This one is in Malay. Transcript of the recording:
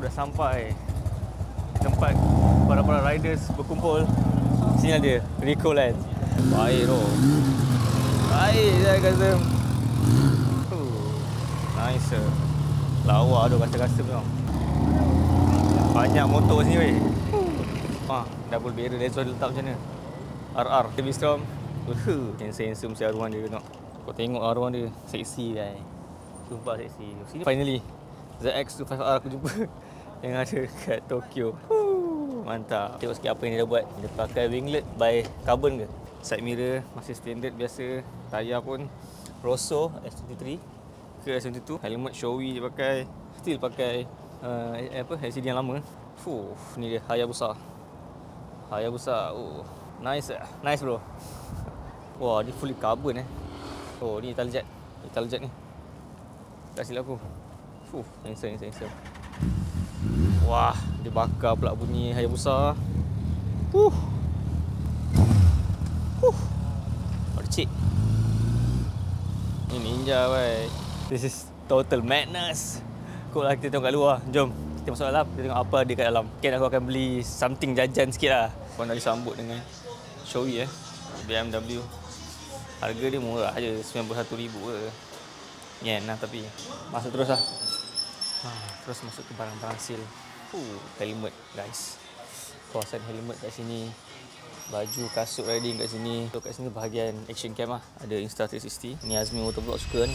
dah sampai tempat para riders berkumpul. Sini dia, Rico Land. Baik tu. Baik saya kata. Nice. Lawa tu rasa-rasa tu. Banyak motor sini weh. Double barrel dia letak macam mana? RR Heavy Storm. Handsome si arwah dia tengok. Kau tengok arwah dia seksi guys. Sumpah seksi. Sini finally ZX25R aku jumpa yang ada kat Tokyo. Mantap. Tengok sikit apa yang dia dah buat. Dia pakai winglet by carbon ke. Side mirror masih standard biasa. Tayar pun Rosso S23 ke S22. Helmet Shoei dia pakai. Still pakai LCD yang lama. Ni dia Hayabusa. Nice bro. Wah, ni fully carbon ni Italjet ni. Tak silap aku. Handsome. Wah, dia bakar pula bunyi Hayabusa. Cik. Ni ninja weh. This is total madness. Kau lah kita tengok kat luar. Jom kita masuk dalam. Kita tengok apa ada kat dalam. Mungkin aku akan beli something jajan sikit lah. Kau nak disambut dengan Shoei BMW. Harga dia murah je, 91,000 ke. Yen lah tapi. Masuk terus lah. Terus masuk ke barang-barang seal. Helmet guys. Kawasan helmet kat sini. Baju kasut riding kat sini. So kat sini bahagian action cam lah. Ada Insta360. Ni Azmi Motovlog suka ni.